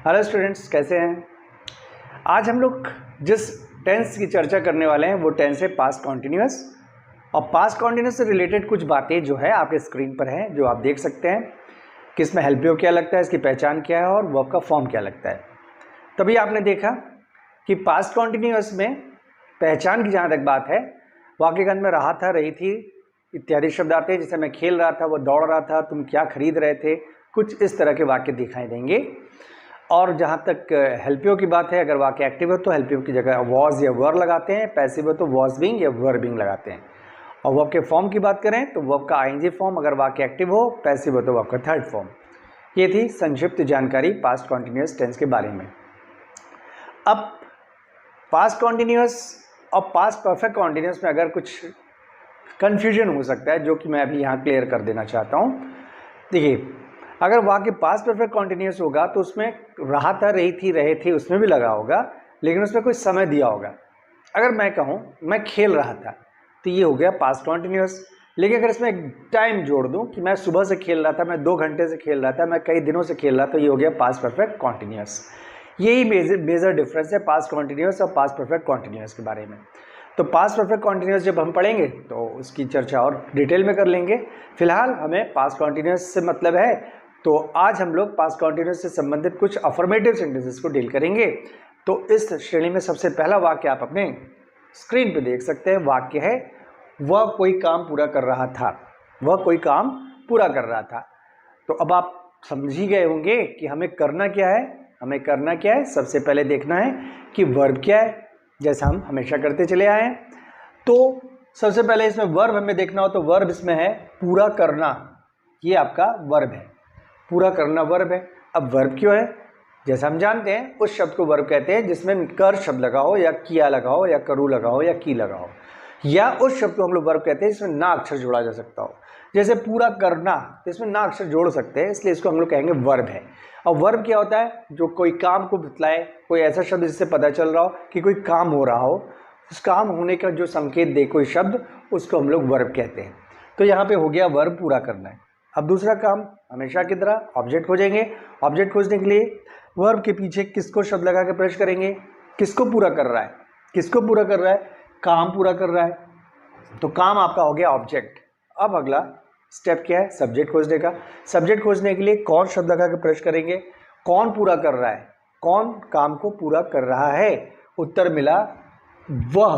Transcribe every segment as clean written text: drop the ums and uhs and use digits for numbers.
Hello students, कैसे हैं? आज हम लोग जिस टेंस की चर्चा करने वाले हैं वो टेंस है पास्ट कॉन्टिन्यूअस। और पास्ट कॉन्टिन्यूअस से रिलेटेड कुछ बातें जो है आपके स्क्रीन पर हैं, जो आप देख सकते हैं कि इसमें हेल्प यू क्या लगता है, इसकी पहचान क्या है और वर्ब का फॉर्म क्या लगता है। तभी आपने देखा कि पास्ट कॉन्टिन्यूअस में पहचान की जहाँ तक बात है, वाक्य के अंत में रहा था, रही थी इत्यादि शब्द आते हैं। जैसे मैं खेल रहा था, वो दौड़ रहा था, तुम क्या खरीद रहे थे, कुछ इस तरह के वाक्य दिखाई देंगे। और जहाँ तक हेल्प यू की बात है, अगर वाक्य एक्टिव हो तो हेल्प यू की जगह वॉज या वर लगाते हैं, पैसिव हो तो वॉज बीइंग या वर बीइंग लगाते हैं। और वर्ब के फॉर्म की बात करें तो वर्ब का आईएनजी फॉर्म अगर वाक्य एक्टिव हो, पैसिव हो तो वर्ब का थर्ड फॉर्म। ये थी संक्षिप्त जानकारी पास्ट कॉन्टिन्यूअस टेंस के बारे में। अब पास्ट कॉन्टिन्यूअस और पास्ट परफेक्ट कॉन्टिन्यूअस में अगर कुछ कन्फ्यूजन हो सकता है, जो कि मैं अभी यहाँ क्लियर कर देना चाहता हूँ। देखिए, अगर वाक्य पास्ट परफेक्ट कॉन्टिन्यूअस होगा तो उसमें रहा था, रही थी, रहे थे उसमें भी लगा होगा, लेकिन उसमें कोई समय दिया होगा। अगर मैं कहूँ मैं खेल रहा था तो ये हो गया पास्ट कॉन्टिन्यूअस। लेकिन अगर इसमें एक टाइम जोड़ दूँ कि मैं सुबह से खेल रहा था, मैं 2 घंटे से खेल रहा था, मैं कई दिनों से खेल रहा था, तो ये हो गया पास्ट परफेक्ट कॉन्टिन्यूअस। यही मेजर डिफरेंस है पास्ट कॉन्टिन्यूअस और पास्ट परफेक्ट कॉन्टिन्यूअस के बारे में। तो पास्ट परफेक्ट कॉन्टिन्यूअस जब हम पढ़ेंगे तो उसकी चर्चा और डिटेल में कर लेंगे। फिलहाल हमें पास्ट कॉन्टिन्यूअस से मतलब है, तो आज हम लोग पास्ट कॉन्टिन्यूअस से संबंधित कुछ अफर्मेटिव सेंटेंसेस को डील करेंगे। तो इस श्रेणी में सबसे पहला वाक्य आप अपने स्क्रीन पे देख सकते हैं। वाक्य है वह कोई काम पूरा कर रहा था। वह कोई काम पूरा कर रहा था। तो अब आप समझ ही गए होंगे कि हमें करना क्या है। हमें करना क्या है, सबसे पहले देखना है कि वर्ब क्या है, जैसा हम हमेशा करते चले आए हैं। तो सबसे पहले इसमें वर्ब हमें देखना हो तो वर्ब इसमें है पूरा करना। ये आपका वर्ब है, पूरा करना वर्ब है। अब वर्ब क्यों है, जैसा हम जानते हैं उस शब्द को वर्ब कहते हैं जिसमें कर शब्द लगा हो, या किया लगा हो, या करू लगा हो, या की लगा हो। या उस शब्द को हम लोग वर्ब कहते हैं जिसमें ना अक्षर जोड़ा जा सकता हो। जैसे पूरा करना, इसमें ना अक्षर जोड़ सकते हैं, इसलिए इसको हम लोग कहेंगे वर्ब है। और वर्ब क्या होता है, जो कोई काम को बतलाए, कोई ऐसा शब्द जिससे पता चल रहा हो कि कोई काम हो रहा हो, उस काम होने का जो संकेत दे कोई शब्द, उसको हम लोग वर्ब कहते हैं। तो यहाँ पे हो गया वर्ब पूरा करना है। अब दूसरा काम हमेशा की तरह ऑब्जेक्ट खोजेंगे। ऑब्जेक्ट खोजने के लिए वर्ब के पीछे किसको शब्द लगा के प्रश्न करेंगे, किसको पूरा कर रहा है, किसको पूरा कर रहा है, काम पूरा कर रहा है। तो काम आपका हो गया ऑब्जेक्ट। अब अगला स्टेप क्या है, सब्जेक्ट खोजने का। सब्जेक्ट खोजने के लिए कौन शब्द लगा के प्रश्न करेंगे, कौन पूरा कर रहा है, कौन काम को पूरा कर रहा है। उत्तर मिला वह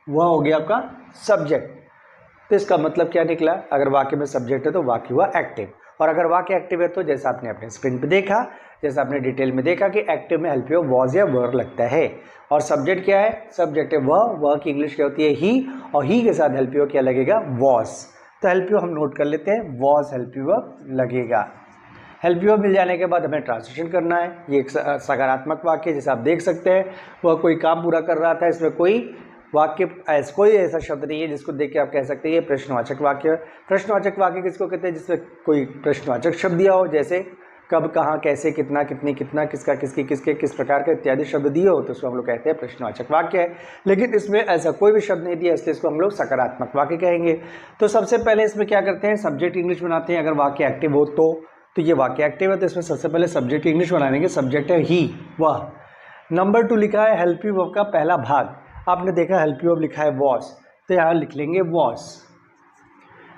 हो गया आपका सब्जेक्ट। तो इसका मतलब क्या निकला, अगर वाक्य में सब्जेक्ट है तो वाक्य हुआ एक्टिव। और अगर वाक्य एक्टिव है तो जैसा आपने अपने स्क्रीन पे देखा, जैसा आपने डिटेल में देखा कि एक्टिव में हेल्प यू वॉज या वर लगता है। और सब्जेक्ट क्या है, सब्जेक्ट है वह की इंग्लिश क्या होती है ही, और ही के साथ हेल्प यू क्या लगेगा, वॉज। तो हेल्प यू हम नोट कर लेते हैं, वॉज हेल्प यू लगेगा। हेल्प यू मिल जाने के बाद हमें ट्रांसलेशन करना है। ये एक सकारात्मक वाक्य जैसे आप देख सकते हैं, वह कोई काम पूरा कर रहा था। इसमें कोई वाक्य कोई ऐसा शब्द नहीं है जिसको देख के आप कह सकते हैं ये प्रश्नवाचक वाक्य है। प्रश्नवाचक वाक्य किसको कहते हैं, जिसमें कोई प्रश्नवाचक शब्द दिया हो, जैसे कब, कहाँ, कैसे, कितना, कितनी, कितना, किसका, किसकी, किसके, किस प्रकार का इत्यादि शब्द दिए हो, तो उसको हम लोग कहते हैं प्रश्नवाचक वाक्य है। लेकिन इसमें ऐसा कोई भी शब्द नहीं दिया, इसलिए इसको हम लोग सकारात्मक वाक्य कहेंगे। तो सबसे पहले इसमें क्या करते हैं, सब्जेक्ट इंग्लिश बनाते हैं। अगर वाक्य एक्टिव हो तो ये वाक्य एक्टिव है, तो इसमें सबसे पहले सब्जेक्ट इंग्लिश बनाएंगे। सब्जेक्ट है ही, वह। नंबर 2 लिखा है हेल्प यू वर्ब का पहला भाग। आपने देखा हेल्प यू अब लिखा है वॉज, तो यहाँ लिख लेंगे वॉज।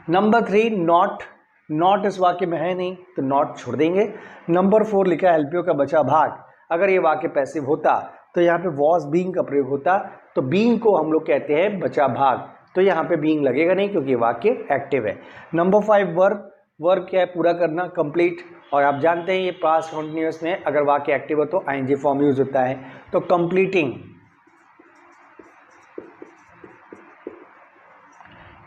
नंबर 3 नॉट, नॉट इस वाक्य में है नहीं तो नॉट छोड़ देंगे। नंबर 4 लिखा है हेल्प यू का बचा भाग। अगर ये वाक्य पैसिव होता तो यहाँ पे वॉज बीइंग का प्रयोग होता, तो बीइंग को हम लोग कहते हैं बचा भाग, तो यहाँ पे बीइंग लगेगा नहीं क्योंकि वाक्य एक्टिव है। नंबर 5 वर्ब, वर्ब क्या है, पूरा करना, कंप्लीट। और आप जानते हैं ये पास्ट कंटिन्यूअस में अगर वाक्य एक्टिव हो तो आईएनजी फॉर्म यूज होता है, तो कंप्लीटिंग।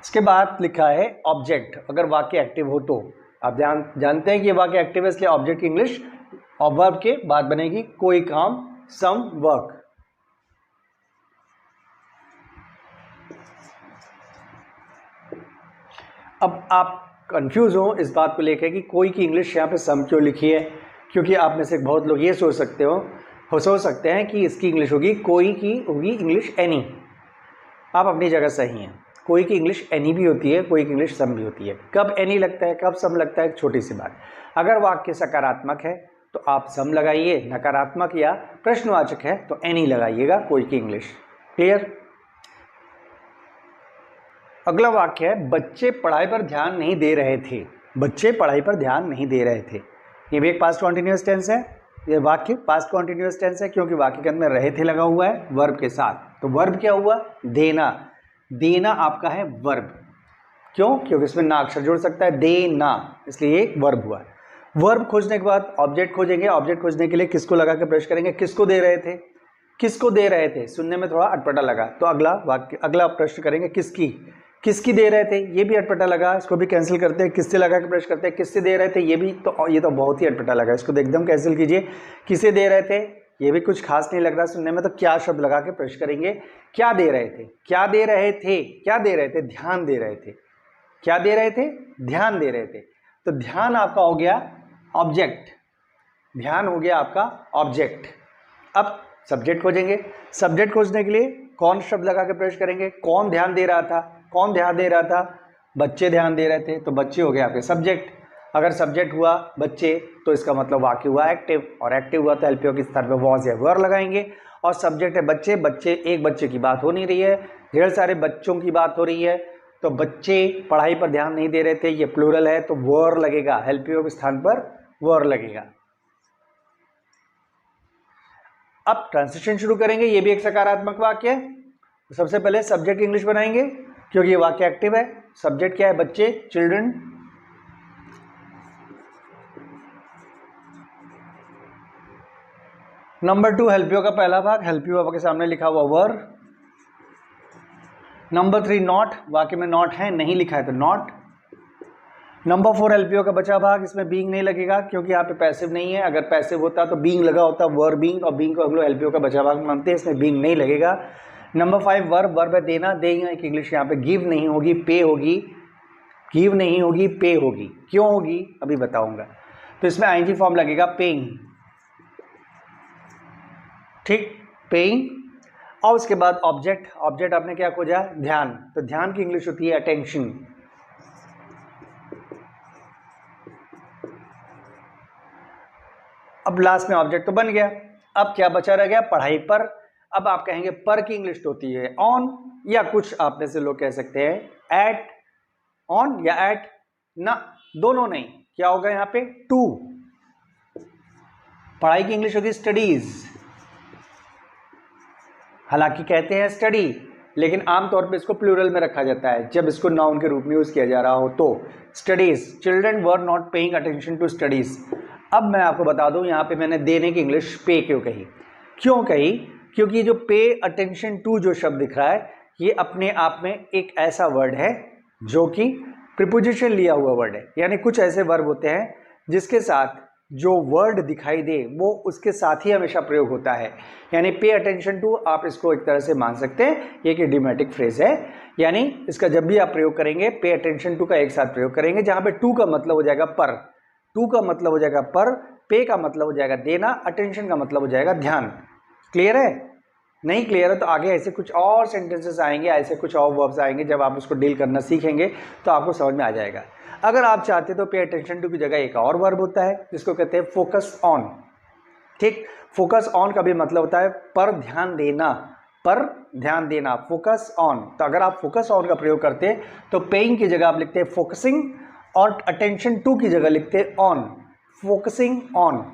इसके बाद लिखा है ऑब्जेक्ट, अगर वाक्य एक्टिव हो तो। आप जानते हैं कि ये वाक्य एक्टिव है, इसलिए ऑब्जेक्ट की इंग्लिश और वर्ब के बाद बनेगी कोई काम, सम वर्क। अब आप कंफ्यूज हो इस बात को लेकर कि कोई की इंग्लिश यहाँ पे सम क्यों लिखी है, क्योंकि आप में से बहुत लोग ये सोच सकते हैं कि इसकी इंग्लिश होगी, कोई की होगी इंग्लिश एनी। आप अपनी जगह सही हैं, कोई की इंग्लिश एनी भी होती है, कोई की इंग्लिश सम भी होती है। कब एनी लगता है, कब सम लगता है, एक छोटी सी बात। अगर वाक्य सकारात्मक है तो आप सम लगाइए, नकारात्मक या प्रश्नवाचक है तो एनी लगाइएगा, कोई की इंग्लिश। क्लियर? अगला वाक्य है बच्चे पढ़ाई पर ध्यान नहीं दे रहे थे। बच्चे पढ़ाई पर ध्यान नहीं दे रहे थे, ये भी एक पास्ट कॉन्टिन्यूअस टेंस है। ये वाक्य पास्ट कॉन्टिन्यूअस टेंस है क्योंकि वाक्य के अंदर रहे थे लगा हुआ है वर्ब के साथ। तो वर्ब क्या हुआ? देना। देना आपका है वर्ब। क्यों? क्योंकि इसमें ना अक्षर जुड़ सकता है, देना, इसलिए एक वर्ब हुआ। वर्ब खोजने के बाद ऑब्जेक्ट खोजेंगे। ऑब्जेक्ट खोजने के लिए किसको लगा के प्रश्न करेंगे? किसको दे रहे थे? किसको दे रहे थे? सुनने में थोड़ा अटपटा लगा तो अगला प्रश्न करेंगे किसकी। किसकी दे रहे थे? ये भी अटपटा लगा, इसको भी कैंसिल करते हैं। किससे लगा के प्रश्न करते हैं? किससे दे रहे थे? ये तो बहुत ही अटपटा लगा, इसको एकदम कैंसिल कीजिए। किसे दे रहे थे? ये भी कुछ खास नहीं लग रहा सुनने में, तो क्या शब्द लगा के प्रश्न करेंगे? क्या दे रहे थे? क्या दे रहे थे? क्या दे रहे थे? ध्यान दे रहे थे। क्या दे रहे थे? ध्यान दे रहे थे। तो ध्यान आपका हो गया ऑब्जेक्ट। ध्यान हो गया आपका ऑब्जेक्ट। अब सब्जेक्ट खोजेंगे। सब्जेक्ट खोजने के लिए कौन शब्द लगा के प्रश्न करेंगे? कौन ध्यान दे रहा था? कौन ध्यान दे रहा था? बच्चे ध्यान दे रहे थे, तो बच्चे हो गए आपके सब्जेक्ट। अगर सब्जेक्ट हुआ बच्चे तो इसका मतलब वाक्य हुआ एक्टिव, और एक्टिव हुआ तो एलपीओ के स्थान पे वॉज या वर लगाएंगे। और सब्जेक्ट है बच्चे। बच्चे एक बच्चे की बात हो नहीं रही है, ढेर सारे बच्चों की बात हो रही है। तो बच्चे पढ़ाई पर ध्यान नहीं दे रहे थे, ये प्लूरल है तो वर लगेगा, एलपीओ के स्थान पर वर लगेगा। अब ट्रांसलेशन शुरू करेंगे। ये भी एक सकारात्मक वाक्य है। तो सबसे पहले सब्जेक्ट इंग्लिश बनाएंगे क्योंकि ये वाक्य एक्टिव है। सब्जेक्ट क्या है? बच्चे, चिल्ड्रन। नंबर 2 हेल्पियो का पहला भाग, हेल्पियो आपके सामने लिखा हुआ वर। नंबर 3 नॉट, वाक्य में नॉट है, नहीं लिखा है तो नॉट। नंबर 4 एलपीओ का बचा भाग, इसमें बीइंग नहीं लगेगा क्योंकि यहाँ पे पैसिव नहीं है। अगर पैसिव होता तो बीइंग लगा होता, वर बीइंग, और बीइंग को हम लोग एलपीओ का बचा भाग मानते हैं, इसमें बीइंग नहीं लगेगा। नंबर 5 वर्ब, वर्ब है देना, देंगे एक इंग्लिश यहाँ पे गिव नहीं होगी, पे होगी। गिव नहीं होगी, पे होगी। क्यों होगी अभी बताऊंगा। तो इसमें आईएनजी फॉर्म लगेगा, पेइंग। ठीक, पेइंग। और उसके बाद ऑब्जेक्ट, ऑब्जेक्ट आपने क्या खोजा? ध्यान। तो ध्यान की इंग्लिश होती है अटेंशन। अब लास्ट में ऑब्जेक्ट तो बन गया, अब क्या बचा रह गया? पढ़ाई पर। अब आप कहेंगे पर की इंग्लिश तो होती है ऑन, या कुछ आप में से लोग कह सकते हैं एट। ऑन या एट ना, दोनों नहीं। क्या होगा यहाँ पे? टू। पढ़ाई की इंग्लिश होगी स्टडीज। हालांकि कहते हैं स्टडी, लेकिन आमतौर पे इसको प्लूरल में रखा जाता है जब इसको नाउन के रूप में यूज किया जा रहा हो तो। Studies, children were not paying attention to studies. अब मैं आपको बता दूं यहाँ पे मैंने देने की इंग्लिश पे क्यों कही। क्यों कही? क्योंकि ये जो पे अटेंशन टू जो शब्द दिख रहा है ये अपने आप में एक ऐसा वर्ड है जो कि प्रीपोजिशन लिया हुआ वर्ड है। यानी कुछ ऐसे वर्ब होते हैं जिसके साथ जो वर्ड दिखाई दे वो उसके साथ ही हमेशा प्रयोग होता है। यानी पे अटेंशन टू, आप इसको एक तरह से मान सकते हैं ये एक इडियोमैटिक फ्रेज है। यानी इसका जब भी आप प्रयोग करेंगे पे अटेंशन टू का एक साथ प्रयोग करेंगे, जहां पे टू का मतलब हो जाएगा पर, टू का मतलब हो जाएगा पर, पे का मतलब हो जाएगा देना, अटेंशन का मतलब हो जाएगा ध्यान। क्लियर है? नहीं क्लियर है तो आगे ऐसे कुछ और सेंटेंसेस आएंगे, ऐसे कुछ और वर्ब्स आएंगे, जब आप उसको डील करना सीखेंगे तो आपको समझ में आ जाएगा। अगर आप चाहते तो पे अटेंशन टू की जगह एक और वर्ब होता है जिसको कहते हैं फोकस ऑन। ठीक, फोकस ऑन का भी मतलब होता है पर ध्यान देना, पर ध्यान देना, फोकस ऑन। तो अगर आप फोकस ऑन का प्रयोग करते हैं तो पेइंग की जगह आप लिखते हैं फोकसिंग, और अटेंशन टू की जगह लिखते हैं ऑन, फोकसिंग ऑन।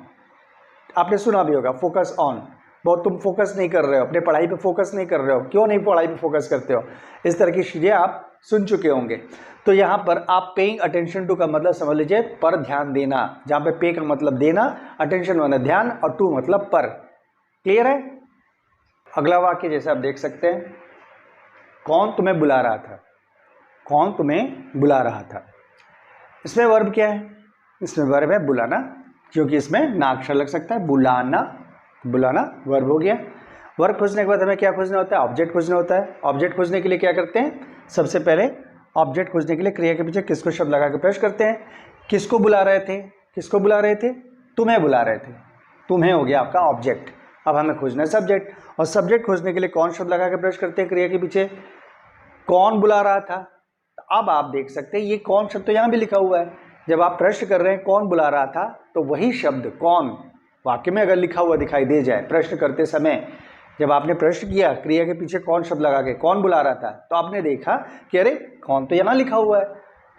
आपने सुना भी होगा फोकस ऑन। बहुत तुम फोकस नहीं कर रहे हो, अपने पढ़ाई पे फोकस नहीं कर रहे हो, क्यों नहीं पढ़ाई पे फोकस करते हो, इस तरह की चीज़ें आप सुन चुके होंगे। तो यहाँ पर आप पेइंग अटेंशन टू का मतलब समझ लीजिए पर ध्यान देना, जहाँ पे पे का मतलब देना, अटेंशन मतलब ध्यान, और टू मतलब पर। क्लियर है? अगला वाक्य जैसे आप देख सकते हैं, कौन तुम्हें बुला रहा था? कौन तुम्हें बुला रहा था? इसमें वर्ब क्या है? इसमें वर्ब है बुलाना, क्योंकि इसमें ना अक्षर लग सकता है, बुलाना। बुलाना वर्ब हो गया। वर्ब खोजने के बाद हमें क्या खोजना होता है? ऑब्जेक्ट खोजना होता है। ऑब्जेक्ट खोजने के लिए क्या करते हैं? सबसे पहले ऑब्जेक्ट खोजने के लिए क्रिया के पीछे किसको शब्द लगा के प्रश्न करते हैं। किसको बुला रहे थे? किसको बुला रहे थे? तुम्हें बुला रहे थे। तुम्हें हो गया आपका ऑब्जेक्ट। अब हमें खोजना है सब्जेक्ट, और सब्जेक्ट खोजने के लिए कौन शब्द लगा के प्रश्न करते हैं क्रिया के पीछे? कौन बुला रहा था। अब आप देख सकते हैं ये कौन शब्द तो यहाँ भी लिखा हुआ है। जब आप प्रश्न कर रहे हैं कौन बुला रहा था, तो वही शब्द कौन वाक्य में अगर लिखा हुआ दिखाई दे जाए, प्रश्न करते समय जब आपने प्रश्न किया क्रिया के पीछे कौन शब्द लगा के कौन बुला रहा था, तो आपने देखा कि अरे कौन तो यहाँ लिखा हुआ है,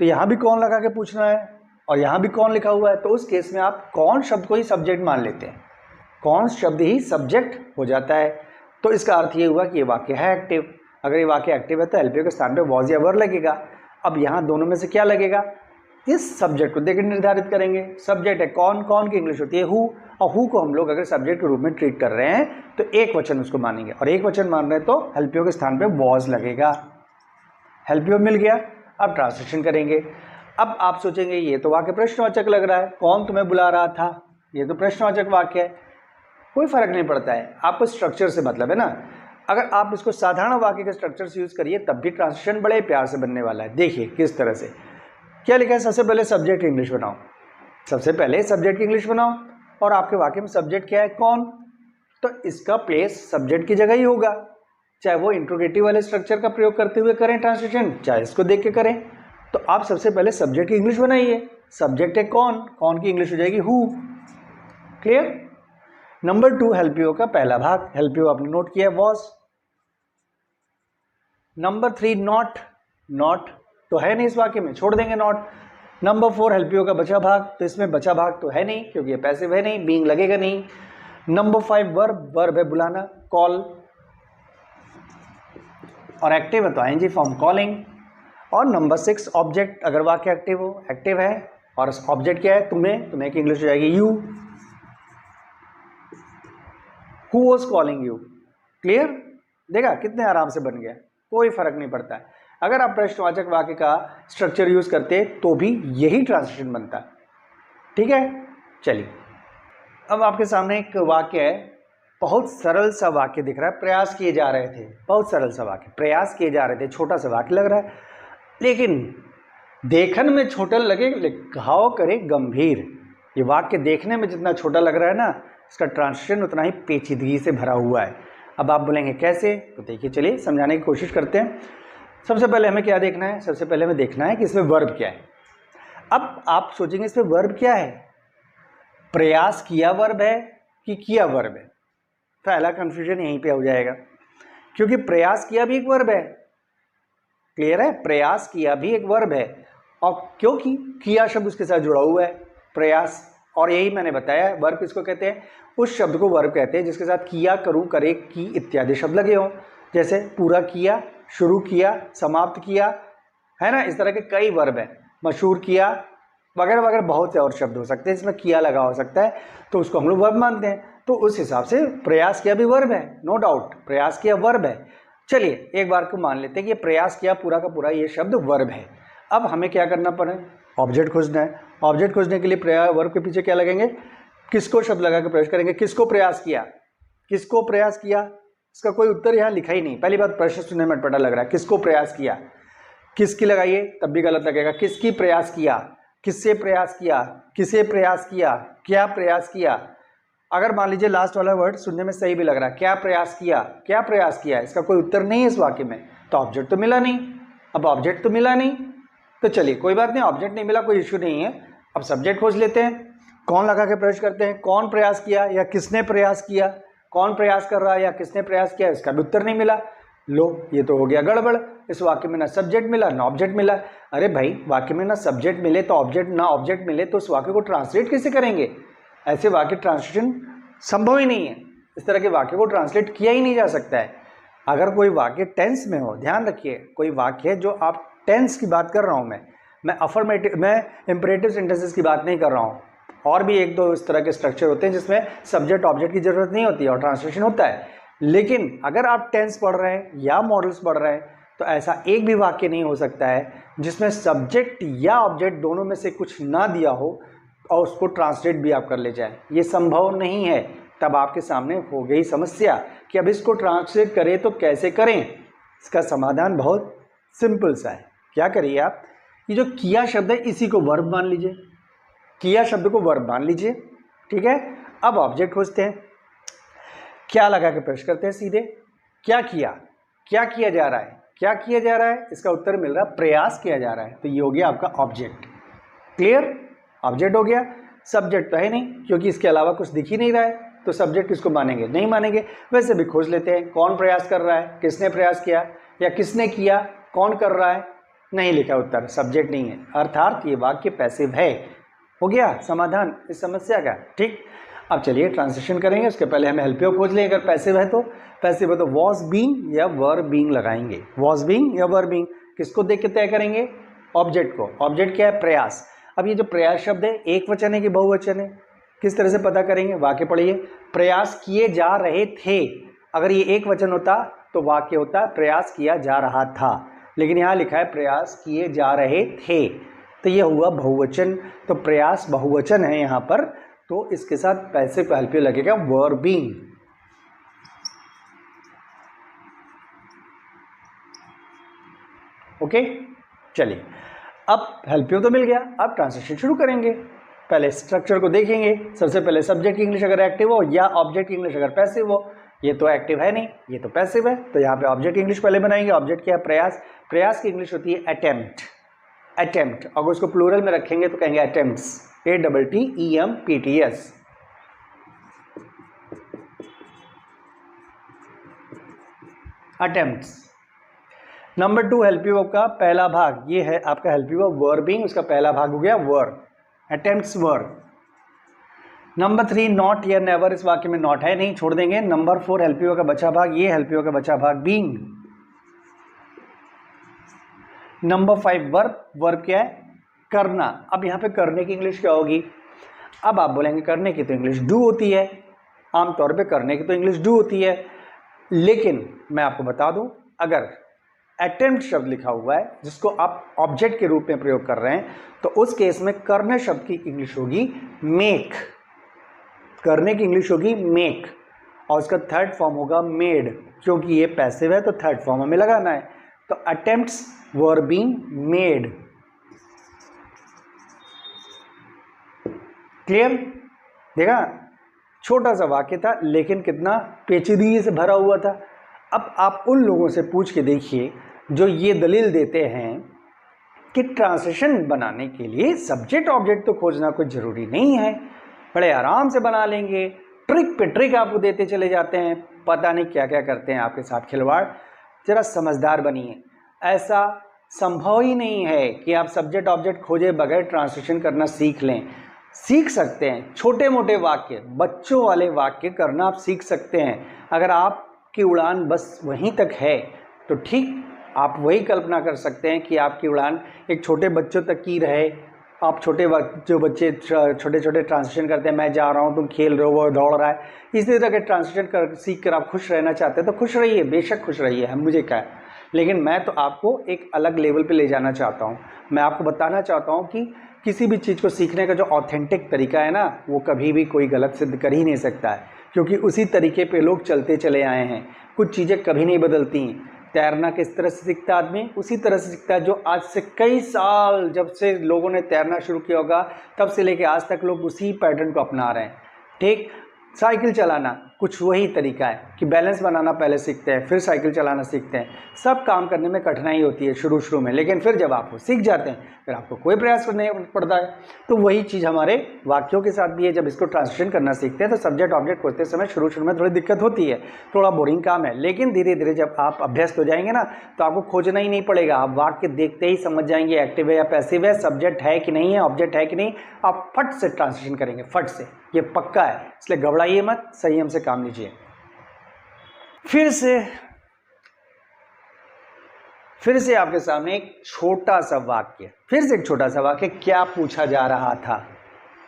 तो यहाँ भी कौन लगा के पूछना है और यहाँ भी कौन लिखा हुआ है, तो उस केस में आप कौन शब्द को ही सब्जेक्ट मान लेते हैं, कौन शब्द ही सब्जेक्ट हो जाता है। तो इसका अर्थ ये हुआ कि ये वाक्य है एक्टिव। अगर ये वाक्य एक्टिव है तो एलपीओ के स्थान पे वॉज या वर लगेगा। अब यहाँ दोनों में से क्या लगेगा, इस सब्जेक्ट को देखकर निर्धारित करेंगे। सब्जेक्ट है कौन, कौन की इंग्लिश होती है हु, और हु को हम लोग अगर सब्जेक्ट के रूप में ट्रीट कर रहे हैं तो एक वचन उसको मानेंगे, और एक वचन मान रहे हैं तो एलपीओ के स्थान पे वॉज लगेगा। एलपीओ मिल गया। अब ट्रांसलेशन करेंगे। अब आप सोचेंगे ये तो वाक्य प्रश्नवाचक लग रहा है, कौन तुम्हें बुला रहा था, ये तो प्रश्नवाचक वाक्य है। कोई फर्क नहीं पड़ता है, आपको स्ट्रक्चर से मतलब है ना। अगर आप इसको साधारण वाक्य के स्ट्रक्चर से यूज करिए तब भी ट्रांसलेशन बड़े प्यार से बनने वाला है। देखिए किस तरह से, क्या लिखा है, सबसे पहले सब्जेक्ट इंग्लिश बनाओ, सबसे पहले सब्जेक्ट की इंग्लिश बनाओ, और आपके वाक्य में सब्जेक्ट क्या है, कौन, तो इसका प्लेस सब्जेक्ट की जगह ही होगा, चाहे वो इंट्रोगेटिव वाले स्ट्रक्चर का प्रयोग करते हुए करें ट्रांसलेशन, चाहे इसको देख के करें। तो आप सबसे पहले सब्जेक्ट की इंग्लिश बनाइए। सब्जेक्ट है कौन, कौन की इंग्लिश हो जाएगी हु। क्लियर। नंबर 2 हेल्पियो का पहला भाग, हेल्पियो आपने नोट किया वॉज। नंबर 3 नॉट, नॉट तो है नहीं इस वाक्य में, छोड़ देंगे नॉट। नंबर 4 हेल्पियो का बचा भाग, तो इसमें बचा भाग तो है नहीं क्योंकि ये पैसिव है नहीं, बीइंग लगेगा नहीं। नंबर 5 वर्ब, वर्ब है बुलाना, कॉल, और एक्टिव है तो आईएनजी फॉर्म कॉलिंग। और नंबर 6 ऑब्जेक्ट, अगर वाक्य एक्टिव हो, एक्टिव है और ऑब्जेक्ट क्या है, तुम्हें, तुम्हें की इंग्लिश हो जाएगी you. Who was calling you. Clear. देखा कितने आराम से बन गया, कोई फर्क नहीं पड़ता है। अगर आप प्रश्नवाचक वाक्य का स्ट्रक्चर यूज करते तो भी यही ट्रांसलेशन बनता। ठीक है, चलिए अब आपके सामने एक वाक्य है, बहुत सरल सा वाक्य दिख रहा है, प्रयास किए जा रहे थे, बहुत सरल सा वाक्य, प्रयास किए जा रहे थे, छोटा सा वाक्य लग रहा है, लेकिन देखन में छोटा लगे घाव करे गंभीर। ये वाक्य देखने में जितना छोटा लग रहा है ना, इसका ट्रांसलेशन उतना ही पेचीदगी से भरा हुआ है। अब आप बोलेंगे कैसे, तो देखिए चलिए समझाने की कोशिश करते हैं। सबसे पहले हमें क्या देखना है, सबसे पहले हमें देखना है कि इसमें वर्ब क्या है। अब आप सोचेंगे इसमें वर्ब क्या है, प्रयास किया वर्ब है कि किया वर्ब है। पहला कंफ्यूजन यहीं पे हो जाएगा, क्योंकि प्रयास किया भी एक वर्ब है। क्लियर है, प्रयास किया भी एक वर्ब है, और क्योंकि किया शब्द उसके साथ जुड़ा हुआ है प्रयास, और यही मैंने बताया वर्ब किसको कहते हैं, उस शब्द को वर्ब कहते हैं जिसके साथ किया, करूं, करे, की इत्यादि शब्द लगे हों, जैसे पूरा किया, शुरू किया, समाप्त किया, है ना। इस तरह के कई वर्ब हैं, मशहूर किया वगैरह वगैरह, बहुत से और शब्द हो सकते हैं इसमें किया लगा हो सकता है, तो उसको हम लोग वर्ब मानते हैं। तो उस हिसाब से प्रयास किया भी वर्ब है, नो डाउट, प्रयास किया वर्ब है। चलिए एक बार को मान लेते हैं कि प्रयास किया पूरा का पूरा ये शब्द वर्ब है। अब हमें क्या करना पड़े, ऑब्जेक्ट खोजना है। ऑब्जेक्ट खोजने के लिए वर्ब के पीछे क्या लगेंगे, किसको शब्द लगा के प्रश्न करेंगे, किसको प्रयास किया, किसको प्रयास किया, इसका कोई उत्तर यहाँ लिखा ही नहीं। पहली बात प्रश्न सुनने में अटपटा लग रहा है, किसको प्रयास किया, किसकी लगाइए तब भी गलत लगेगा, किसकी प्रयास किया, किससे प्रयास किया, किसे प्रयास किया, क्या प्रयास किया। अगर मान लीजिए लास्ट वाला वर्ड सुनने में सही भी लग रहा है, क्या प्रयास किया, क्या प्रयास किया, इसका कोई उत्तर नहीं है इस वाक्य में, तो ऑब्जेक्ट तो मिला नहीं। अब ऑब्जेक्ट तो मिला नहीं, तो चलिए कोई बात नहीं, ऑब्जेक्ट नहीं मिला, कोई इश्यू नहीं है। अब सब्जेक्ट खोज लेते हैं, कौन लगा के प्रश्न करते हैं, कौन प्रयास किया या किसने प्रयास किया, कौन प्रयास कर रहा है या किसने प्रयास किया, इसका भी उत्तर नहीं मिला। लो ये तो हो गया गड़बड़, इस वाक्य में ना सब्जेक्ट मिला ना ऑब्जेक्ट मिला। अरे भाई वाक्य में ना सब्जेक्ट मिले तो ऑब्जेक्ट, ना ऑब्जेक्ट मिले तो उस वाक्य को ट्रांसलेट कैसे करेंगे, ऐसे वाक्य ट्रांसलेशन संभव ही नहीं है, इस तरह के वाक्य को ट्रांसलेट किया ही नहीं जा सकता है। अगर कोई वाक्य टेंस में हो, ध्यान रखिए, कोई वाक्य है जो आप टेंस की बात कर रहा हूँ मैं अफर्मेटिव, मैं इंपरेटिव सेंटेंसेस की बात नहीं कर रहा हूँ, और भी एक दो इस तरह के स्ट्रक्चर होते हैं जिसमें सब्जेक्ट ऑब्जेक्ट की जरूरत नहीं होती है और ट्रांसलेशन होता है। लेकिन अगर आप टेंस पढ़ रहे हैं या मॉडल्स पढ़ रहे हैं तो ऐसा एक भी वाक्य नहीं हो सकता है जिसमें सब्जेक्ट या ऑब्जेक्ट दोनों में से कुछ ना दिया हो और उसको ट्रांसलेट भी आप कर ले जाए, ये संभव नहीं है। तब आपके सामने हो गई समस्या कि अब इसको ट्रांसलेट करें तो कैसे करें। इसका समाधान बहुत सिंपल सा है। क्या करिए आप, ये जो किया शब्द है इसी को वर्ब मान लीजिए, किया शब्द को वर्ब मान लीजिए, ठीक है। अब ऑब्जेक्ट खोजते हैं, क्या लगा के प्रश्न करते हैं सीधे, क्या किया, क्या किया जा रहा है, क्या किया जा रहा है, इसका उत्तर मिल रहा है प्रयास किया जा रहा है, तो ये हो गया आपका ऑब्जेक्ट। क्लियर, ऑब्जेक्ट हो गया। सब्जेक्ट तो है नहीं, क्योंकि इसके अलावा कुछ दिख ही नहीं रहा है, तो सब्जेक्ट किसको मानेंगे, नहीं मानेंगे। वैसे भी खोज लेते हैं, कौन प्रयास कर रहा है, किसने प्रयास किया, या किसने किया, कौन कर रहा है, नहीं लिखा उत्तर, सब्जेक्ट नहीं है, अर्थात ये वाक्य पैसिव है। हो गया समाधान इस समस्या का। ठीक, अब चलिए ट्रांसलेशन करेंगे, उसके पहले हमें हेल्पियो खोज लें। अगर पैसिव है तो वॉज बीइंग या वर बीइंग लगाएंगे। वॉज बीइंग या वर बीइंग किसको देख के तय करेंगे, ऑब्जेक्ट को। ऑब्जेक्ट क्या है, प्रयास। अब ये जो प्रयास शब्द है एक वचन है कि बहुवचन है, किस तरह से पता करेंगे, वाक्य पढ़िए, प्रयास किए जा रहे थे। अगर ये एक वचन होता तो वाक्य होता प्रयास किया जा रहा था, लेकिन यहाँ लिखा है प्रयास किए जा रहे थे, तो ये हुआ बहुवचन, तो प्रयास बहुवचन है यहाँ पर, तो इसके साथ पैसिव का हेल्पियो लगेगा वर बीइंग। ओके, चलिए अब हेल्पियो तो मिल गया, अब ट्रांसलेशन शुरू करेंगे। पहले स्ट्रक्चर को देखेंगे। सबसे पहले सब्जेक्ट की इंग्लिश अगर एक्टिव हो या ऑब्जेक्ट की इंग्लिश अगर पैसिव हो, ये तो एक्टिव है नहीं, ये तो पैसिव है, तो यहाँ पे ऑब्जेक्ट की इंग्लिश पहले बनाएंगे। ऑब्जेक्ट क्या है, प्रयास। प्रयास की इंग्लिश होती है अटेम्प्ट। अटेम्प्ट, अगर उसको प्लूरल में रखेंगे तो कहेंगे अटेम्प्ट्स, ATTEMPTS। अटेम्प्ट्स। नंबर 2 हेल्पियो का पहला भाग, ये है आपका हेल्पियो वर बीइंग, उसका पहला भाग हो गया वर, अटेम्प्ट्स वर। नंबर 3 नॉट या नेवर, इस वाक्य में नॉट है, नहीं, छोड़ देंगे। नंबर 4 हेल्पियो का बचा भाग, ये हेल्पियो का बचा भाग बीइंग। Number 5 verb. वर्ब क्या है, करना। अब यहाँ पे करने की इंग्लिश क्या होगी, अब आप बोलेंगे करने की तो इंग्लिश डू होती है, आमतौर पे करने की तो इंग्लिश डू होती है, लेकिन मैं आपको बता दूं, अगर अटेम्प्ट शब्द लिखा हुआ है जिसको आप ऑब्जेक्ट के रूप में प्रयोग कर रहे हैं, तो उस केस में करने शब्द की इंग्लिश होगी मेक। करने की इंग्लिश होगी मेक, और उसका थर्ड फॉर्म होगा मेड, क्योंकि ये पैसिव है तो थर्ड फॉर्म हमें लगाना है। तो attempts were being made. Clear, देखा, छोटा सा वाक्य था लेकिन कितना पेचीदगी से भरा हुआ था। अब आप उन लोगों से पूछ के देखिए जो ये दलील देते हैं कि ट्रांसलेशन बनाने के लिए सब्जेक्ट ऑब्जेक्ट तो खोजना कोई ज़रूरी नहीं है, बड़े आराम से बना लेंगे, ट्रिक पे ट्रिक आपको देते चले जाते हैं, पता नहीं क्या क्या करते हैं आपके साथ खिलवाड़। जरा समझदार बनिए, ऐसा संभव ही नहीं है कि आप सब्जेक्ट ऑब्जेक्ट खोजे बगैर ट्रांसलेशन करना सीख लें। सीख सकते हैं, छोटे मोटे वाक्य, बच्चों वाले वाक्य करना आप सीख सकते हैं। अगर आपकी उड़ान बस वहीं तक है तो ठीक, आप वही कल्पना कर सकते हैं कि आपकी उड़ान एक छोटे बच्चों तक की रहे। आप जो बच्चे छोटे छोटे ट्रांसलेशन करते हैं, मैं जा रहा हूँ, तुम खेल रहे हो, वो दौड़ रहा है, इसी तरह के ट्रांसलेशन सीख कर आप खुश रहना चाहते हैं तो खुश रहिए, बेशक खुश रहिए, हम मुझे क्या है, लेकिन मैं तो आपको एक अलग लेवल पे ले जाना चाहता हूँ। मैं आपको बताना चाहता हूँ कि किसी भी चीज़ को सीखने का जो ऑथेंटिक तरीका है ना, वो कभी भी कोई गलत सिद्ध कर ही नहीं सकता है, क्योंकि उसी तरीके पे लोग चलते चले आए हैं। कुछ चीज़ें कभी नहीं बदलती। तैरना किस तरह से सीखता आदमी, उसी तरह से सीखता है जो आज से कई साल, जब से लोगों ने तैरना शुरू किया होगा तब से लेके आज तक लोग उसी पैटर्न को अपना रहे हैं। ठीक, साइकिल चलाना कुछ वही तरीका है कि बैलेंस बनाना पहले सीखते हैं, फिर साइकिल चलाना सीखते हैं। सब काम करने में कठिनाई होती है शुरू में, लेकिन फिर जब आप सीख जाते हैं फिर आपको कोई प्रयास करना नहीं पड़ता है। तो वही चीज़ हमारे वाक्यों के साथ भी है। जब इसको ट्रांसलेशन करना सीखते हैं तो सब्जेक्ट ऑब्जेक्ट खोजते समय शुरू में थोड़ी दिक्कत होती है, थोड़ा बोरिंग काम है, लेकिन धीरे धीरे जब आप अभ्यस्त हो जाएंगे ना तो आपको खोजना ही नहीं पड़ेगा। आप वाक्य देखते ही समझ जाएंगे एक्टिव है या पैसिव है, सब्जेक्ट है कि नहीं है, ऑब्जेक्ट है कि नहीं, आप फट से ट्रांसलेशन करेंगे, फट से, ये पक्का है। इसलिए घबराइए मत, संयम से काम लीजिए। फिर से आपके सामने एक छोटा सा वाक्य, क्या पूछा जा रहा था।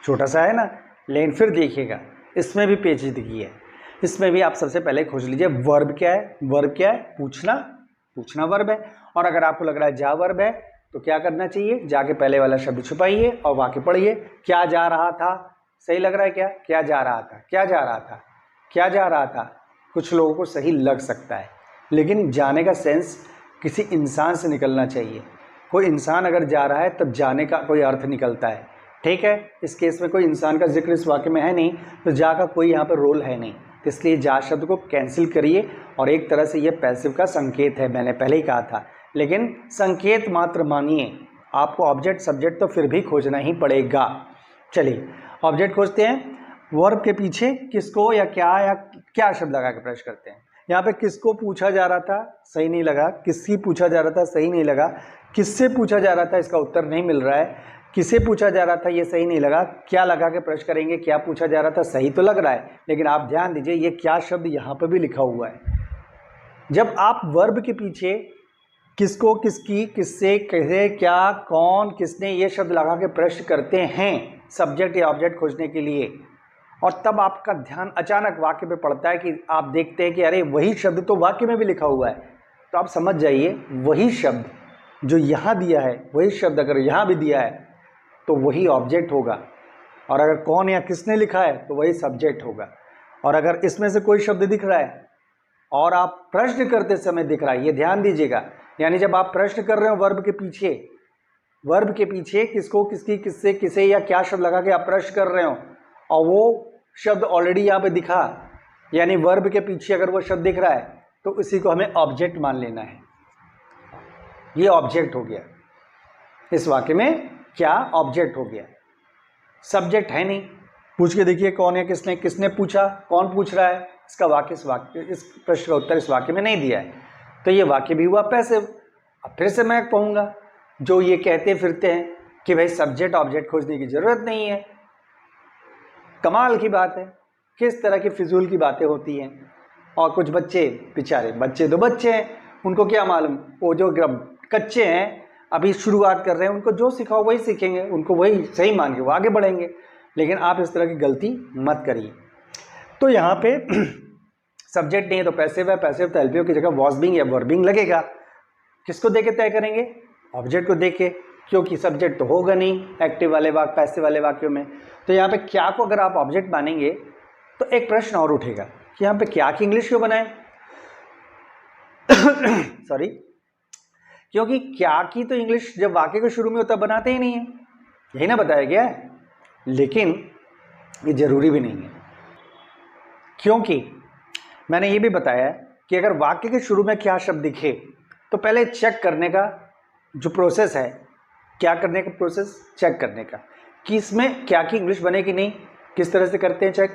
छोटा सा है ना, लेकिन फिर देखिएगा इसमें भी पेचीदगी है। इसमें भी आप सबसे पहले खोज लीजिए वर्ब क्या है। वर्ब क्या है, पूछना वर्ब है। और अगर आपको लग रहा है जा वर्ब है तो क्या करना चाहिए, जाके पहले वाला शब्द छुपाइए और वाक्य पढ़िए। क्या जा रहा था, सही लग रहा है क्या, क्या जा रहा था। कुछ लोगों को सही लग सकता है, लेकिन जाने का सेंस किसी इंसान से निकलना चाहिए। कोई इंसान अगर जा रहा है तब जाने का कोई अर्थ निकलता है। ठीक है, इस केस में कोई इंसान का जिक्र इस वाक्य में है नहीं, तो जा का कोई यहाँ पर रोल है नहीं, तो इसलिए जा शब्द को कैंसिल करिए। और एक तरह से ये पैसिव का संकेत है, मैंने पहले ही कहा था, लेकिन संकेत मात्र मानिए, आपको ऑब्जेक्ट सब्जेक्ट तो फिर भी खोजना ही पड़ेगा। चलिए ऑब्जेक्ट खोजते हैं। वर्ब के पीछे किसको या क्या शब्द लगा के प्रश्न करते हैं। यहाँ पे किसको पूछा जा रहा था, सही नहीं लगा। किसकी पूछा जा रहा था, सही नहीं लगा। किससे पूछा जा रहा था, इसका उत्तर नहीं मिल रहा है। किसे पूछा जा रहा था, ये सही नहीं लगा। क्या लगा के प्रश्न करेंगे, क्या पूछा जा रहा था, सही तो लग रहा है, लेकिन आप ध्यान दीजिए ये क्या शब्द यहाँ पर भी लिखा हुआ है। जब आप वर्ब के पीछे किसको, किसकी, किससे, कैसे, क्या, कौन, किसने, ये शब्द लगा के प्रश्न करते हैं सब्जेक्ट या ऑब्जेक्ट खोजने के लिए, और तब आपका ध्यान अचानक वाक्य पे पड़ता है कि आप देखते हैं कि अरे वही शब्द तो वाक्य में भी लिखा हुआ है, तो आप समझ जाइए वही शब्द जो यहाँ दिया है, वही शब्द अगर यहाँ भी दिया है तो वही ऑब्जेक्ट होगा, और अगर कौन या किसने लिखा है तो वही सब्जेक्ट होगा। और अगर इसमें से कोई शब्द दिख रहा है और आप प्रश्न करते समय दिख रहा है, ये ध्यान दीजिएगा, यानी जब आप प्रश्न कर रहे हो वर्ब के पीछे किसको, किसकी, किससे, किसे या क्या शब्द लगा के आप प्रश्न कर रहे हो और वो शब्द ऑलरेडी यहाँ पे दिखा, यानी वर्ब के पीछे अगर वो शब्द दिख रहा है तो उसी को हमें ऑब्जेक्ट मान लेना है। ये ऑब्जेक्ट हो गया। इस वाक्य में क्या ऑब्जेक्ट हो गया, सब्जेक्ट है नहीं। पूछ के देखिए कौन है, किसने पूछा, कौन पूछ रहा है, इस प्रश्न का उत्तर इस वाक्य में नहीं दिया है, तो ये वाक्य भी हुआ पैसिव। अब फिर से मैं कहूँगा जो ये कहते फिरते हैं कि भाई सब्जेक्ट ऑब्जेक्ट खोजने की ज़रूरत नहीं है, कमाल की बात है, किस तरह की फिजूल की बातें होती हैं। और कुछ बच्चे, बेचारे बच्चे तो बच्चे हैं, उनको क्या मालूम, वो जो कच्चे हैं अभी शुरुआत कर रहे हैं, उनको जो सिखाओ वही सीखेंगे, उनको वही सही मान के वो आगे बढ़ेंगे। लेकिन आप इस तरह की गलती मत करिए। तो यहाँ पे सब्जेक्ट नहीं है तो पैसिव है, पैसिव तो एलपीओ की जगह वॉज बीइंग या वर बीइंग लगेगा। किसको देके तय करेंगे, ऑब्जेक्ट को देके, क्योंकि सब्जेक्ट तो होगा नहीं एक्टिव वाले वाक्य, पैसिव वाले वाक्यों में। तो यहाँ पे क्या को अगर आप ऑब्जेक्ट मानेंगे तो एक प्रश्न और उठेगा कि यहाँ पे क्या की इंग्लिश क्यों बनाए सॉरी, क्योंकि क्या की तो इंग्लिश जब वाक्य के शुरू में होता बनाते ही नहीं है, यही ना बताया गया है। लेकिन ये जरूरी भी नहीं है, क्योंकि मैंने ये भी बताया कि अगर वाक्य के शुरू में क्या शब्द दिखे तो पहले चेक करने का जो प्रोसेस है, क्या करने का प्रोसेस, चेक करने का कि इसमें क्या की इंग्लिश बने कि नहीं। किस तरह से करते हैं चेक,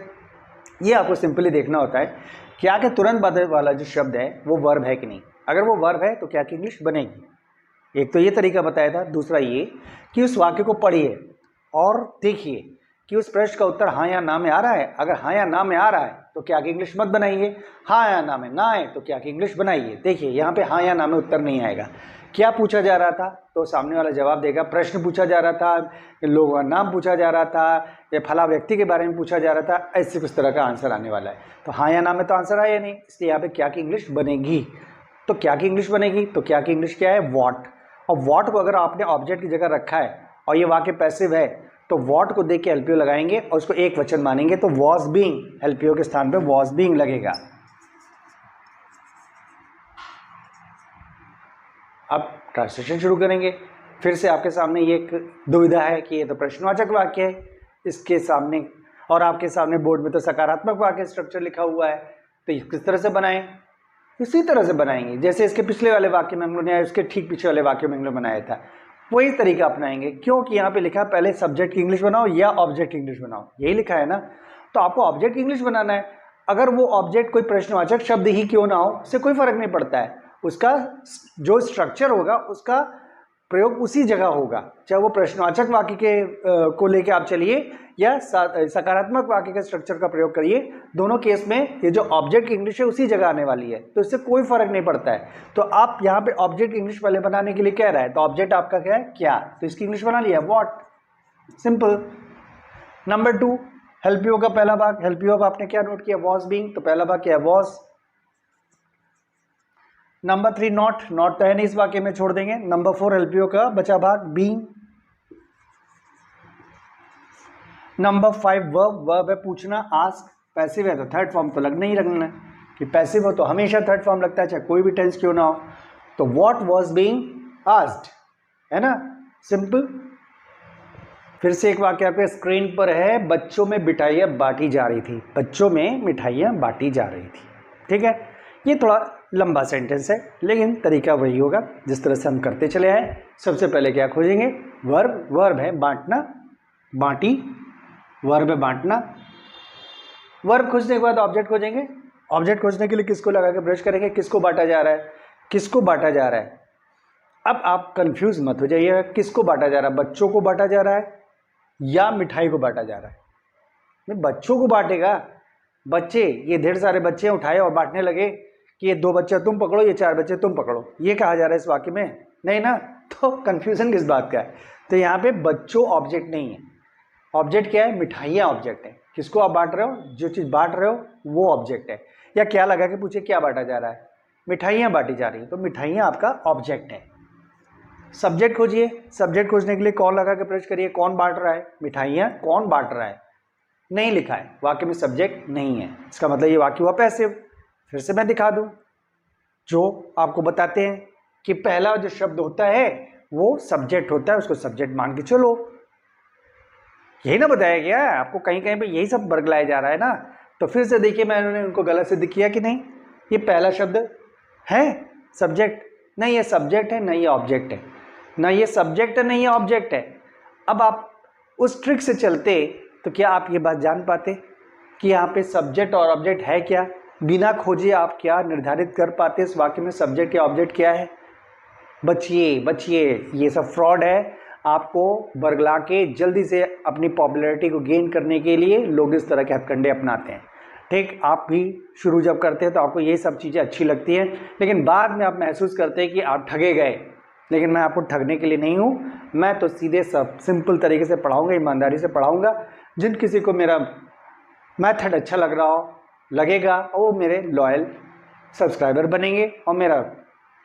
ये आपको सिंपली देखना होता है क्या के तुरंत बाद वाला जो शब्द है वो वर्ब है कि नहीं। अगर वो वर्ब है तो क्या की इंग्लिश बनेगी। एक तो ये तरीका बताया था। दूसरा ये कि उस वाक्य को पढ़िए और देखिए कि उस प्रश्न का उत्तर हाँ या ना में आ रहा है। अगर हाँ या ना में आ रहा है तो क्या की इंग्लिश मत बनाइए, हाँ या ना में ना आए तो क्या की इंग्लिश बनाइए। देखिए यहाँ पे हाँ या ना में उत्तर नहीं आएगा। क्या पूछा जा रहा था तो सामने वाला जवाब देगा। प्रश्न पूछा जा रहा था, लोगों का नाम पूछा जा रहा था, या फला व्यक्ति के बारे में पूछा जा रहा था, ऐसे कुछ तरह का आंसर आने वाला है। तो हाँ या ना में तो आंसर आया नहीं, इसलिए यहाँ पे क्या की इंग्लिश बनेगी। तो क्या की इंग्लिश बनेगी, तो क्या की इंग्लिश क्या है, वॉट। और वॉट को अगर आपने ऑब्जेक्ट की जगह रखा है और ये वाक्य पैसिव है तो वॉट को देख के एलपीओ लगाएंगे और उसको एक वचन मानेंगे, तो वॉज बीइंग, एलपीओ के स्थान पे वॉज बीइंग लगेगा। अब ट्रांसलेशन शुरू करेंगे। फिर से आपके सामने ये एक दुविधा है कि ये तो प्रश्नवाचक वाक्य है इसके सामने, और आपके सामने बोर्ड में तो सकारात्मक वाक्य स्ट्रक्चर लिखा हुआ है, तो ये किस तरह से बनाएं। इसी तरह से बनाएंगे जैसे इसके पिछले वाले वाक्य में हम लोगों ने, उसके ठीक पिछले वाले वाक्य में हम लोग बनाया था, वही तरीका अपनाएंगे। क्योंकि यहाँ पे लिखा है पहले सब्जेक्ट की इंग्लिश बनाओ या ऑब्जेक्ट की इंग्लिश बनाओ, यही लिखा है ना। तो आपको ऑब्जेक्ट की इंग्लिश बनाना है। अगर वो ऑब्जेक्ट कोई प्रश्नवाचक शब्द ही क्यों ना हो, उससे कोई फर्क नहीं पड़ता है। उसका जो स्ट्रक्चर होगा उसका प्रयोग उसी जगह होगा, चाहे वो प्रश्नवाचक वाक्य के को लेके आप चलिए या सकारात्मक वाक्य के स्ट्रक्चर का प्रयोग करिए। दोनों केस में ये जो ऑब्जेक्ट की इंग्लिश है उसी जगह आने वाली है, तो इससे कोई फर्क नहीं पड़ता है। तो आप यहाँ पे ऑब्जेक्ट इंग्लिश पहले बनाने के लिए कह रहा है, तो ऑब्जेक्ट आपका क्या है, क्या, तो इसकी इंग्लिश बना लिया व्हाट, सिंपल। नंबर 2 हेल्पियो का पहला भाग, हेल्पियो आपने क्या नोट किया, वॉज बीइंग, तो पहला भाग क्या है, वॉज। नंबर 3 नॉट, नॉट तो है नहीं इस वाक्य में, छोड़ देंगे। नंबर 4 एलपीओ का बचा भाग बीइंग। नंबर 5 वर्ब, वर्ब है पूछना, आस्क, पैसिव है तो थर्ड फॉर्म तो लगना ही लगना है कि पैसिव हो तो हमेशा थर्ड फॉर्म लगता है, चाहे कोई भी टेंस क्यों ना हो। तो व्हाट वाज बीइंग आस्क्ड, है ना, सिंपल। फिर से एक वाक्य आपके स्क्रीन पर है, बच्चों में मिठाइयाँ बांटी जा रही थी, बच्चों में मिठाइयाँ बांटी जा रही थी। ठीक है, ये थोड़ा लंबा सेंटेंस है लेकिन तरीका वही होगा जिस तरह से हम करते चले आए। सबसे पहले क्या खोजेंगे, वर्ब, वर्ब है बांटना, बांटी वर्ब है बांटना। वर्ब खोजने के बाद ऑब्जेक्ट खोजेंगे। ऑब्जेक्ट खोजने के लिए किसको लगा के ब्रश करेंगे, किसको बांटा जा रहा है, किसको बांटा जा रहा है। अब आप कंफ्यूज मत हो जाइएगा, किसको बांटा जा रहा है, बच्चों को बांटा जा रहा है या मिठाई को बांटा जा रहा है। नहीं, बच्चों को बांटेगा। बच्चे, ये ढेर सारे बच्चे उठाए और बांटने लगे कि ये 2 बच्चे तुम पकड़ो, ये 4 बच्चे तुम पकड़ो, ये कहा जा रहा है इस वाक्य में? नहीं ना। तो कंफ्यूजन किस बात का है? तो यहाँ पे बच्चों ऑब्जेक्ट नहीं है। ऑब्जेक्ट क्या है? मिठाइयाँ ऑब्जेक्ट है। किसको आप बांट रहे हो, जो चीज़ बांट रहे हो वो ऑब्जेक्ट है। या क्या लगा के पूछे क्या बांटा जा रहा है, मिठाइयाँ बांटी जा रही है, तो मिठाइयाँ आपका ऑब्जेक्ट है। सब्जेक्ट खोजिए। सब्जेक्ट खोजने के लिए कौन लगा के प्रश्न करिए, कौन बांट रहा है, मिठाइयाँ कौन बांट रहा है। नहीं लिखा है, वाक्य में सब्जेक्ट नहीं है, इसका मतलब ये वाक्य हुआ पैसिव। फिर से मैं दिखा दूं, जो आपको बताते हैं कि पहला जो शब्द होता है वो सब्जेक्ट होता है, उसको सब्जेक्ट मान के चलो। यही ना बताया गया है आपको, कहीं कहीं पे यही सब बरगलाया जा रहा है ना। तो फिर से देखिए, मैंने उनको गलत सिद्ध किया कि नहीं। ये पहला शब्द है सब्जेक्ट, नहीं ये सब्जेक्ट है, नहीं ये ऑब्जेक्ट है, ना ये सब्जेक्ट है, नहीं ये ऑब्जेक्ट है। अब आप उस ट्रिक से चलते तो क्या आप ये बात जान पाते कि यहाँ पे सब्जेक्ट और ऑब्जेक्ट है क्या? बिना खोजे आप क्या निर्धारित कर पाते इस वाक्य में सब्जेक्ट या ऑब्जेक्ट क्या है? बचिए बचिए, ये सब फ्रॉड है। आपको बरगला के जल्दी से अपनी पॉपुलैरिटी को गेन करने के लिए लोग इस तरह के हथकंडे अपनाते हैं। ठीक, आप भी शुरू जब करते हैं तो आपको ये सब चीज़ें अच्छी लगती हैं, लेकिन बाद में आप महसूस करते हैं कि आप ठगे गए। लेकिन मैं आपको ठगने के लिए नहीं हूँ, मैं तो सीधे सब सिंपल तरीके से पढ़ाऊँगा, ईमानदारी से पढ़ाऊँगा। जिन किसी को मेरा मेथड अच्छा लग रहा हो, लगेगा, और वो मेरे लॉयल सब्सक्राइबर बनेंगे और मेरा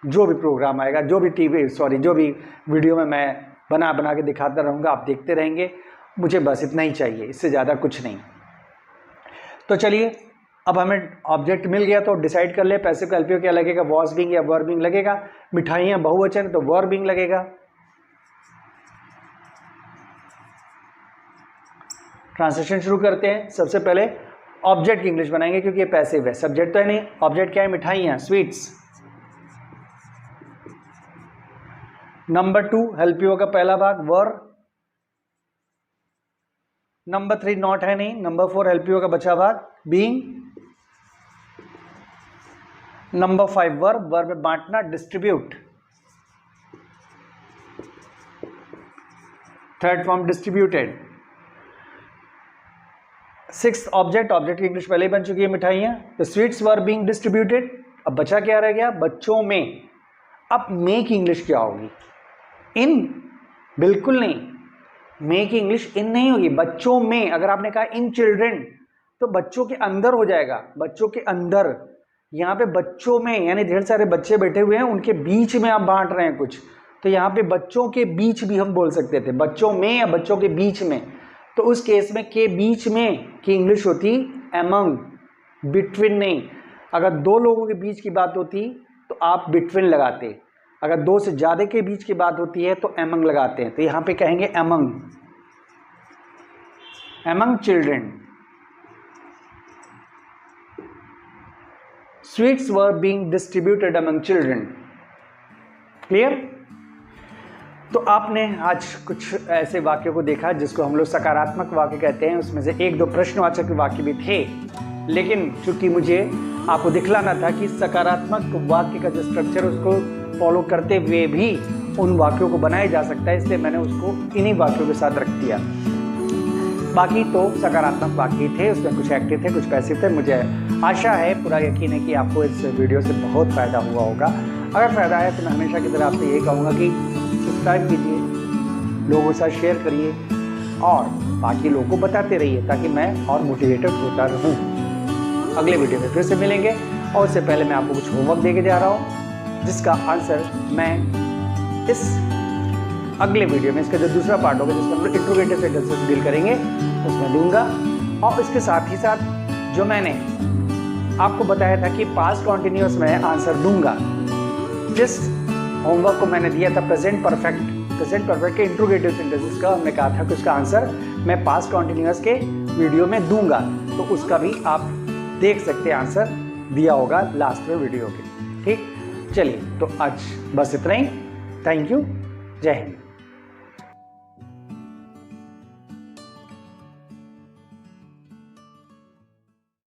जो भी प्रोग्राम आएगा, जो भी वीडियो में मैं बना के दिखाता रहूँगा, आप देखते रहेंगे। मुझे बस इतना ही चाहिए, इससे ज़्यादा कुछ नहीं। तो चलिए, अब हमें ऑब्जेक्ट मिल गया तो डिसाइड कर ले पैसिव का एलपीओ क्या लगेगा, वॉज बीइंग या वर बीइंग लगेगा। मिठाइयाँ बहुवचन तो वर बीइंग लगेगा। ट्रांसलेशन शुरू करते हैं। सबसे पहले ऑब्जेक्ट की इंग्लिश बनाएंगे क्योंकि ये पैसिव है, सब्जेक्ट तो है नहीं। ऑब्जेक्ट क्या है? मिठाइयाँ, स्वीट्स। नंबर 2 एलपीओ का पहला भाग वर। नंबर 3 नॉट है नहीं। नंबर 4 एलपीओ का बचा भाग बीइंग। नंबर 5 वर्ब में बांटना, distribute. Third form distributed. 6th object की इंग्लिश पहले ही बन चुकी है, मिठाइयाँ। तो स्वीट्स वर बीइंग डिस्ट्रीब्यूटेड। अब बचा क्या रह गया? बच्चों में। अब मे की इंग्लिश क्या होगी? इन? बिल्कुल नहीं, मे की इंग्लिश इन नहीं होगी, बच्चों में। अगर आपने कहा इन चिल्ड्रेन तो बच्चों के अंदर हो जाएगा, बच्चों के अंदर। यहाँ पे बच्चों में यानी ढेर सारे बच्चे बैठे हुए हैं, उनके बीच में आप बांट रहे हैं कुछ, तो यहाँ पे बच्चों के बीच भी हम बोल सकते थे, बच्चों में या बच्चों के बीच में। तो उस केस में के बीच में की इंग्लिश होती एमंग, बिटवीन नहीं। अगर 2 लोगों के बीच की बात होती तो आप बिटवीन लगाते, अगर 2 से ज़्यादा के बीच की बात होती है तो एमंग लगाते हैं। तो यहाँ पे कहेंगे among, among children. Sweets were being distributed among children. Clear? तो आपने आज कुछ ऐसे वाक्यों को देखा जिसको हम लोग सकारात्मक वाक्य कहते हैं। उसमें से 1-2 प्रश्नवाचक वाक्य भी थे, लेकिन चूंकि मुझे आपको दिखलाना था कि सकारात्मक वाक्य का जो स्ट्रक्चर उसको फॉलो करते हुए भी उन वाक्यों को बनाया जा सकता है, इसलिए मैंने उसको इन्हीं वाक्यों के साथ रख दिया। बाकी तो सकारात्मक वाक्य थे, उसमें कुछ एक्टिव थे, कुछ पैसिव थे। मुझे आशा है, पूरा यकीन है कि आपको इस वीडियो से बहुत फ़ायदा हुआ होगा। अगर फ़ायदा आया तो मैं हमेशा की तरह आपसे यही कहूँगा कि सब्सक्राइब कीजिए, लोगों के साथ शेयर करिए और बाकी लोगों को बताते रहिए ताकि मैं और मोटिवेटेड होता रहूँ। अगले वीडियो में फिर से मिलेंगे, और उससे पहले मैं आपको कुछ होमवर्क देके जा रहा हूँ जिसका आंसर मैं इस अगले वीडियो में, इसका जो दूसरा पार्ट होगा जिसमें हम लोग इंट्रोगेटिव सेंटेंसेस डील करेंगे, उसमें दूंगा। और इसके साथ ही साथ जो मैंने आपको बताया था कि पास्ट कॉन्टिन्यूअस में आंसर दूंगा, जिस होमवर्क को मैंने दिया था प्रेजेंट परफेक्ट के इंट्रोगेटिव सेंटेंसेस का, हमने कहा था कि उसका आंसर मैं पास्ट कॉन्टिन्यूअस के वीडियो में दूंगा, तो उसका भी आप देख सकते हैं, आंसर दिया होगा लास्ट में वीडियो के। ठीक, चलिए तो आज बस इतना ही। थैंक यू, जय हिंद।